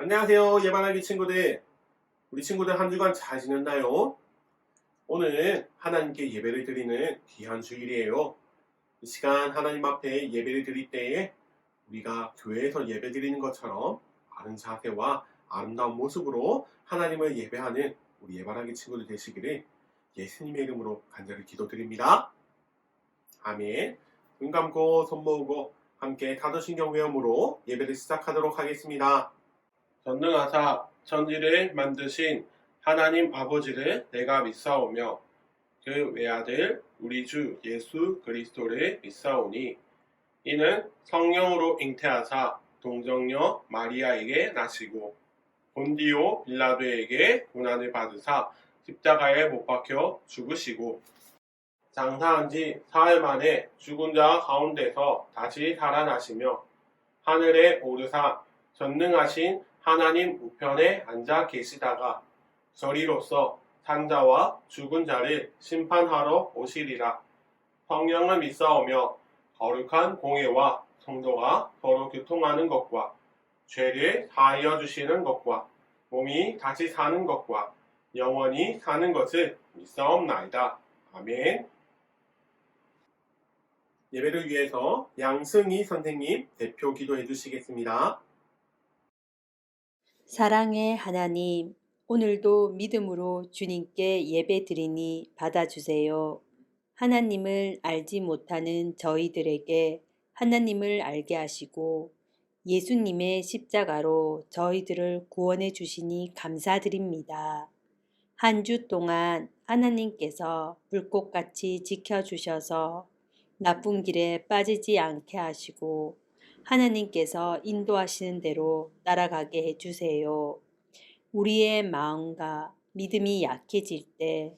안녕하세요, 예반하기 친구들. 우리 친구들 한 주간 잘 지냈나요? 오늘은 하나님께 예배를 드리는 귀한 주일이에요. 이 시간 하나님 앞에 예배를 드릴 때에 우리가 교회에서 예배 드리는 것처럼 바른 자세와 아름다운 모습으로 하나님을 예배하는 우리 예반하기 친구들 되시기를 예수님의 이름으로 간절히 기도드립니다. 아멘. 눈 감고 손 모으고 함께 사도신경 외음으로 예배를 시작하도록 하겠습니다. 전능하사 천지를 만드신 하나님 아버지를 내가 믿사오며 그 외아들 우리 주 예수 그리스도를 믿사오니 이는 성령으로 잉태하사 동정녀 마리아에게 나시고 본디오 빌라도에게 고난을 받으사 십자가에 못 박혀 죽으시고 장사한 지 사흘 만에 죽은 자 가운데서 다시 살아나시며 하늘에 오르사 전능하신 하나님 우편에 앉아 계시다가 저리로서 산자와 죽은 자를 심판하러 오시리라. 성령을 믿사오며 거룩한 공예와 성도가 서로 교통하는 것과 죄를 사하여 주시는 것과 몸이 다시 사는 것과 영원히 사는 것을 믿사옵나이다. 아멘. 예배를 위해서 양승희 선생님 대표 기도해 주시겠습니다. 사랑의 하나님, 오늘도 믿음으로 주님께 예배드리니 받아주세요. 하나님을 알지 못하는 저희들에게 하나님을 알게 하시고 예수님의 십자가로 저희들을 구원해 주시니 감사드립니다. 한 주 동안 하나님께서 불꽃같이 지켜주셔서 나쁜 길에 빠지지 않게 하시고 하나님께서 인도하시는 대로 따라가게 해주세요. 우리의 마음과 믿음이 약해질 때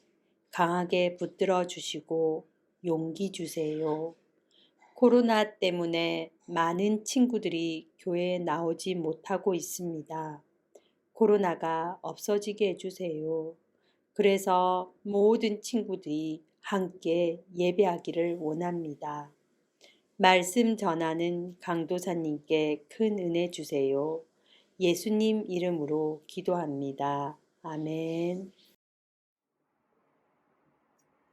강하게 붙들어 주시고 용기 주세요. 코로나 때문에 많은 친구들이 교회에 나오지 못하고 있습니다. 코로나가 없어지게 해주세요. 그래서 모든 친구들이 함께 예배하기를 원합니다. 말씀 전하는 강도사님께 큰 은혜 주세요. 예수님 이름으로 기도합니다. 아멘.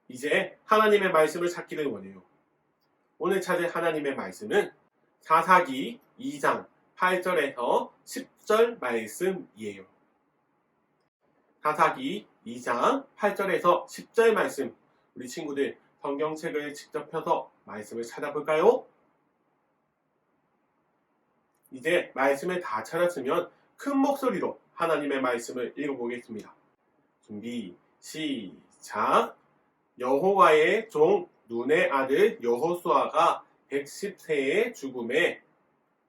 이제 하나님의 말씀을 찾기를 원해요. 오늘 찾을 하나님의 말씀은 사사기 2장 8절에서 10절 말씀이에요. 사사기 2장 8절에서 10절 말씀, 우리 친구들 성경책을 직접 펴서 말씀을 찾아볼까요? 이제 말씀을 다 찾았으면 큰 목소리로 하나님의 말씀을 읽어보겠습니다. 준비, 시작! 여호와의 종 눈의 아들 여호수아가 110세의 죽음에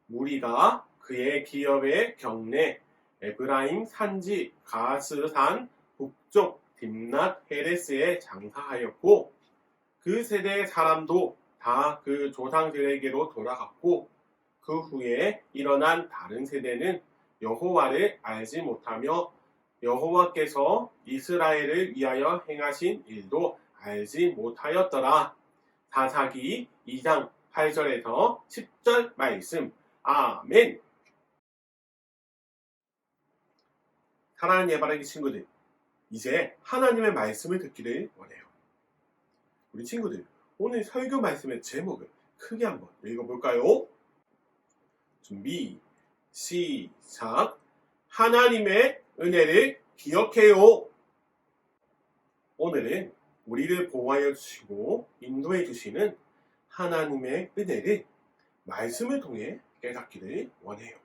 무리가 그의 기업의 경내 에브라임 산지 가스산 북쪽 딥낫 헤레스에 장사하였고 그 세대의 사람도 다 그 조상들에게로 돌아갔고 그 후에 일어난 다른 세대는 여호와를 알지 못하며 여호와께서 이스라엘을 위하여 행하신 일도 알지 못하였더라. 사사기 2장 8절에서 10절 말씀. 아멘. 사랑하는 예바라기 친구들, 이제 하나님의 말씀을 듣기를 원해요. 우리 친구들, 오늘 설교 말씀의 제목을 크게 한번 읽어볼까요? 준비, 시작! 하나님의 은혜를 기억해요. 오늘은 우리를 보호하여 주시고 인도해 주시는 하나님의 은혜를 말씀을 통해 깨닫기를 원해요.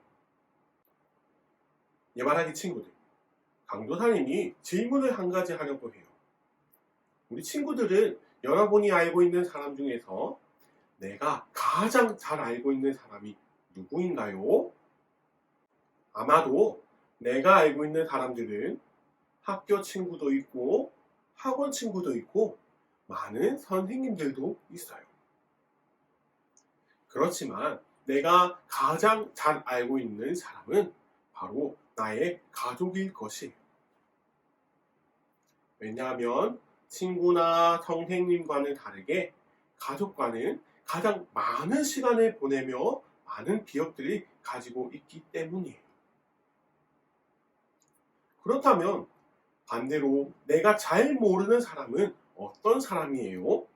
예반하기 친구들, 강도사님이 질문을 한 가지 하려고 해요. 우리 친구들은 여러분이 알고 있는 사람 중에서 내가 가장 잘 알고 있는 사람이 누구인가요? 아마도 내가 알고 있는 사람들은 학교 친구도 있고 학원 친구도 있고 많은 선생님들도 있어요. 그렇지만 내가 가장 잘 알고 있는 사람은 바로 나의 가족일 것이에요. 왜냐하면 친구나 선생님과는 다르게 가족과는 가장 많은 시간을 보내며 많은 기억들이 가지고 있기 때문이에요. 그렇다면 반대로 내가 잘 모르는 사람은 어떤 사람이에요?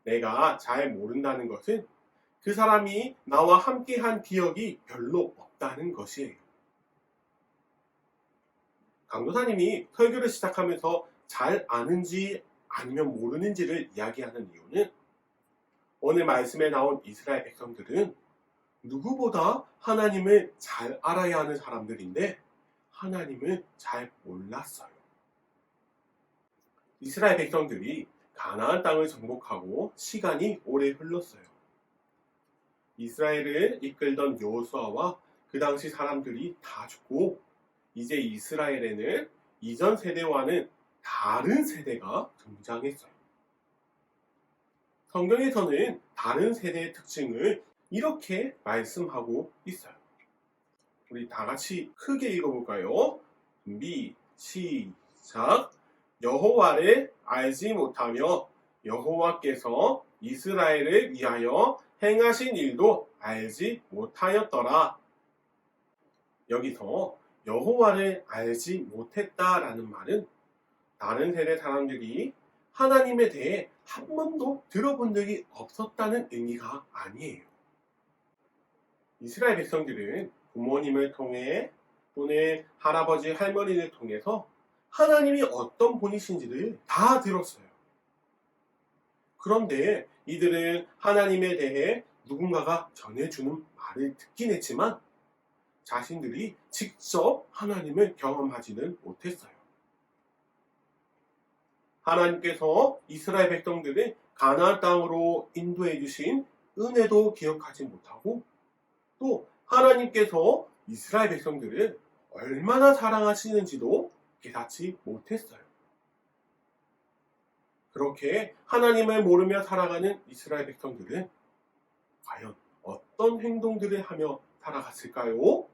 내가 잘 모른다는 것은 그 사람이 나와 함께한 기억이 별로 없다는 것이에요. 강도사님이 설교를 시작하면서 잘 아는지 아니면 모르는지를 이야기하는 이유는 오늘 말씀에 나온 이스라엘 백성들은 누구보다 하나님을 잘 알아야 하는 사람들인데 하나님을 잘 몰랐어요. 이스라엘 백성들이 가나안 땅을 정복하고 시간이 오래 흘렀어요. 이스라엘을 이끌던 여호수아와 그 당시 사람들이 다 죽고 이제 이스라엘에는 이전 세대와는 다른 세대가 등장했어요. 성경에서는 다른 세대의 특징을 이렇게 말씀하고 있어요. 우리 다 같이 크게 읽어볼까요? 준비, 시작. 여호와를 알지 못하며 여호와께서 이스라엘을 위하여 행하신 일도 알지 못하였더라. 여기서 여호와를 알지 못했다라는 말은 다른 세대 사람들이 하나님에 대해 한 번도 들어본 적이 없었다는 의미가 아니에요. 이스라엘 백성들은 부모님을 통해 또는 할아버지, 할머니를 통해서 하나님이 어떤 분이신지를 다 들었어요. 그런데 이들은 하나님에 대해 누군가가 전해주는 말을 듣긴 했지만 자신들이 직접 하나님을 경험하지는 못했어요. 하나님께서 이스라엘 백성들을 가나안 땅으로 인도해 주신 은혜도 기억하지 못하고 또 하나님께서 이스라엘 백성들을 얼마나 사랑하시는지도 깨닫지 못했어요. 그렇게 하나님을 모르며 살아가는 이스라엘 백성들은 과연 어떤 행동들을 하며 살아갔을까요?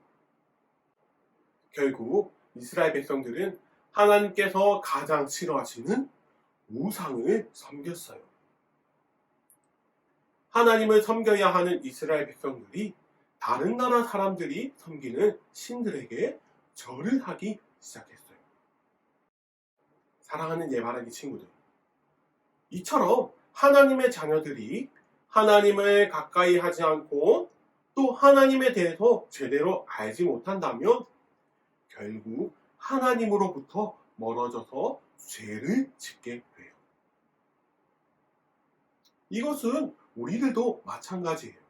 결국 이스라엘 백성들은 하나님께서 가장 싫어하시는 우상을 섬겼어요. 하나님을 섬겨야 하는 이스라엘 백성들이 다른 나라 사람들이 섬기는 신들에게 절을 하기 시작했어요. 사랑하는 예바라기 친구들, 이처럼 하나님의 자녀들이 하나님을 가까이 하지 않고 또 하나님에 대해서 제대로 알지 못한다면 결국 하나님으로부터 멀어져서 죄를 짓게 돼요. 이것은 우리들도 마찬가지예요.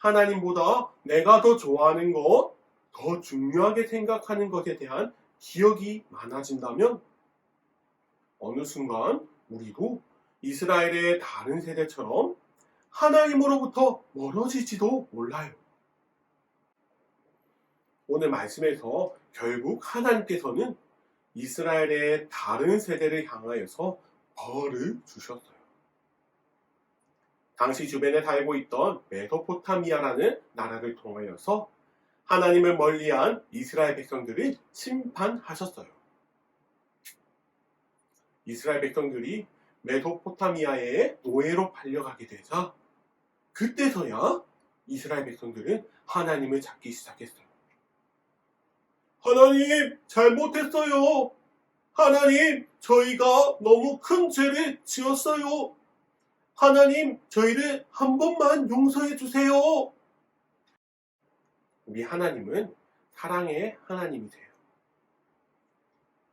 하나님보다 내가 더 좋아하는 것, 더 중요하게 생각하는 것에 대한 기억이 많아진다면 어느 순간 우리도 이스라엘의 다른 세대처럼 하나님으로부터 멀어질지도 몰라요. 오늘 말씀에서 결국 하나님께서는 이스라엘의 다른 세대를 향하여서 벌을 주셨어요. 당시 주변에 살고 있던 메소포타미아라는 나라를 통하여서 하나님을 멀리한 이스라엘 백성들을 심판하셨어요. 이스라엘 백성들이 메소포타미아의 노예로 팔려가게 되자 그때서야 이스라엘 백성들은 하나님을 찾기 시작했어요. 하나님, 잘못했어요. 하나님, 저희가 너무 큰 죄를 지었어요. 하나님, 저희를 한 번만 용서해 주세요. 우리 하나님은 사랑의 하나님이세요.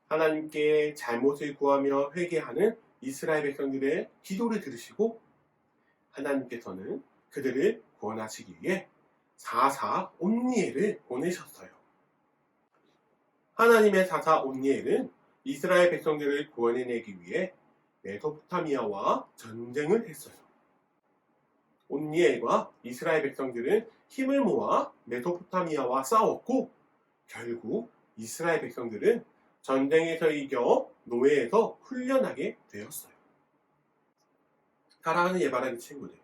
하나님께 잘못을 구하며 회개하는 이스라엘 백성들의 기도를 들으시고 하나님께서는 그들을 구원하시기 위해 사사 온니엘을 보내셨어요. 하나님의 사사 온니엘은 이스라엘 백성들을 구원해내기 위해 메소포타미아와 전쟁을 했어요. 온니엘과 이스라엘 백성들은 힘을 모아 메소포타미아와 싸웠고 결국 이스라엘 백성들은 전쟁에서 이겨 노예에서 훈련하게 되었어요. 사랑하는 예바라기 친구들,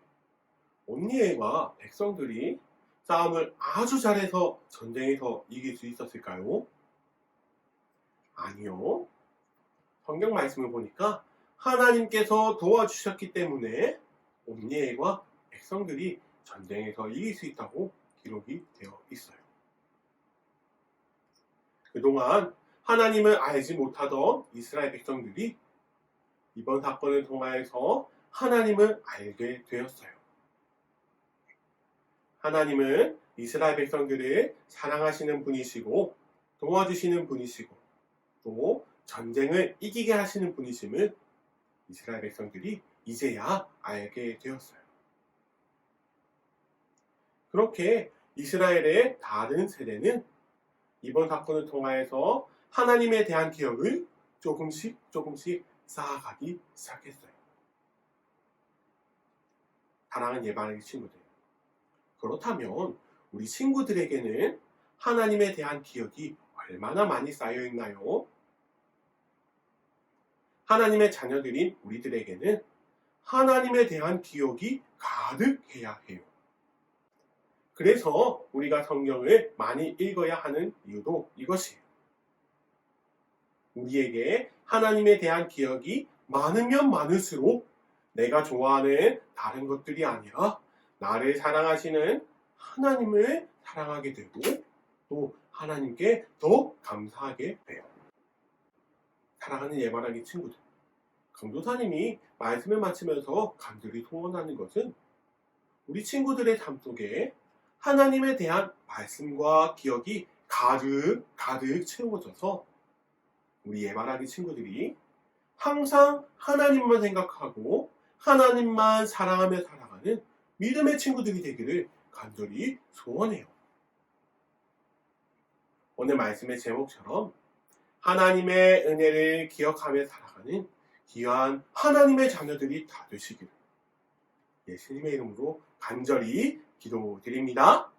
온니엘과 백성들이 싸움을 아주 잘해서 전쟁에서 이길 수 있었을까요? 아니요. 성경 말씀을 보니까 하나님께서 도와주셨기 때문에 온니엘과 백성들이 전쟁에서 이길 수 있다고 기록이 되어 있어요. 그동안 하나님을 알지 못하던 이스라엘 백성들이 이번 사건을 통하여서 하나님을 알게 되었어요. 하나님은 이스라엘 백성들을 사랑하시는 분이시고 도와주시는 분이시고 또 전쟁을 이기게 하시는 분이심을 이스라엘 백성들이 이제야 알게 되었어요. 그렇게 이스라엘의 다른 세대는 이번 사건을 통하여서 하나님에 대한 기억을 조금씩 쌓아가기 시작했어요. 사랑하는 예반의 친구들, 그렇다면 우리 친구들에게는 하나님에 대한 기억이 얼마나 많이 쌓여 있나요? 하나님의 자녀들인 우리들에게는 하나님에 대한 기억이 가득해야 해요. 그래서 우리가 성경을 많이 읽어야 하는 이유도 이것이에요. 우리에게 하나님에 대한 기억이 많으면 많을수록 내가 좋아하는 다른 것들이 아니라 나를 사랑하시는 하나님을 사랑하게 되고 또 하나님께 더 감사하게 돼요. 사랑하는 예반하기 친구들, 강도사님이 말씀을 마치면서 간절히 소원하는 것은 우리 친구들의 삶 속에 하나님에 대한 말씀과 기억이 가득 채워져서 우리 예반하기 친구들이 항상 하나님만 생각하고 하나님만 사랑하며 살아가는 믿음의 친구들이 되기를 간절히 소원해요. 오늘 말씀의 제목처럼 하나님의 은혜를 기억하며 살아가는 귀한 하나님의 자녀들이 다 되시기를 예수님의 이름으로 간절히 기도드립니다.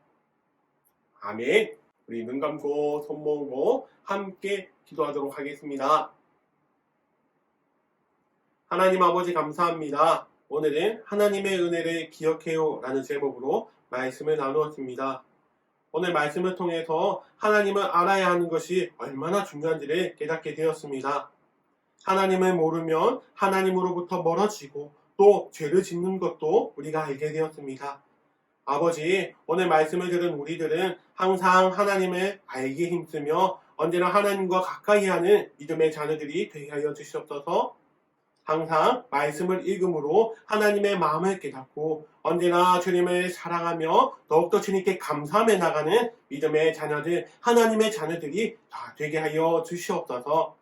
아멘. 우리 눈 감고 손 모으고 함께 기도하도록 하겠습니다. 하나님 아버지 감사합니다. 오늘은 하나님의 은혜를 기억해요 라는 제목으로 말씀을 나누었습니다. 오늘 말씀을 통해서 하나님을 알아야 하는 것이 얼마나 중요한지를 깨닫게 되었습니다. 하나님을 모르면 하나님으로부터 멀어지고 또 죄를 짓는 것도 우리가 알게 되었습니다. 아버지, 오늘 말씀을 들은 우리들은 항상 하나님을 알게 힘쓰며 언제나 하나님과 가까이 하는 믿음의 자녀들이 되게 하여 주시옵소서. 항상 말씀을 읽음으로 하나님의 마음을 깨닫고 언제나 주님을 사랑하며 더욱더 주님께 감사하며 나가는 믿음의 자녀들, 하나님의 자녀들이 다 되게 하여 주시옵소서.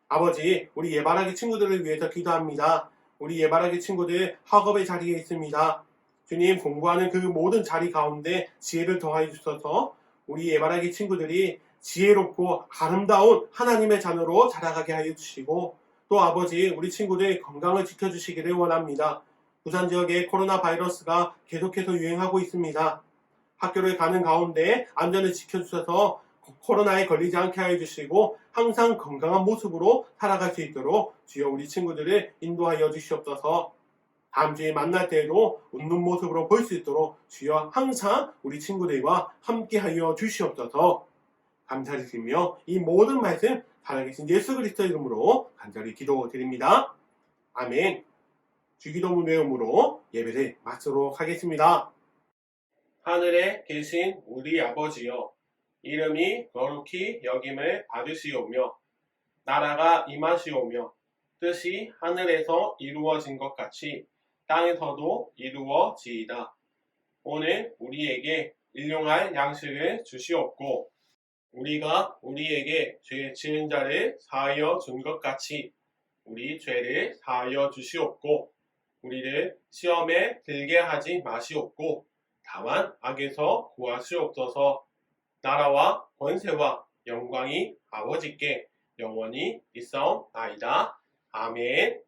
아버지, 우리 예발하기 친구들을 위해서 기도합니다. 우리 예발하기 친구들 학업의 자리에 있습니다. 주님, 공부하는 그 모든 자리 가운데 지혜를 더하여 주셔서 우리 예발하기 친구들이 지혜롭고 아름다운 하나님의 자녀로 자라가게 하여 주시고 또 아버지, 우리 친구들 건강을 지켜주시기를 원합니다. 부산 지역에 코로나 바이러스가 계속해서 유행하고 있습니다. 학교를 가는 가운데 안전을 지켜주셔서 코로나에 걸리지 않게 하여 주시고 항상 건강한 모습으로 살아갈 수 있도록 주여 우리 친구들을 인도하여 주시옵소서. 다음 주에 만날 때에도 웃는 모습으로 볼 수 있도록 주여 항상 우리 친구들과 함께 하여 주시옵소서. 감사드리며 이 모든 말씀 살아계신 예수 그리스도 이름으로 간절히 기도드립니다. 아멘. 주기도문 외음으로 예배를 마치도록 하겠습니다. 하늘에 계신 우리 아버지여, 이름이 거룩히 여김을 받으시오며 나라가 임하시오며 뜻이 하늘에서 이루어진 것 같이 땅에서도 이루어지이다. 오늘 우리에게 일용할 양식을 주시옵고 우리가 우리에게 죄 지은 자를 사하여 준 것 같이 우리 죄를 사하여 주시옵고 우리를 시험에 들게 하지 마시옵고 다만 악에서 구하시옵소서. 나라와 권세와 영광이 아버지께 영원히 있사옵나이다. 아멘.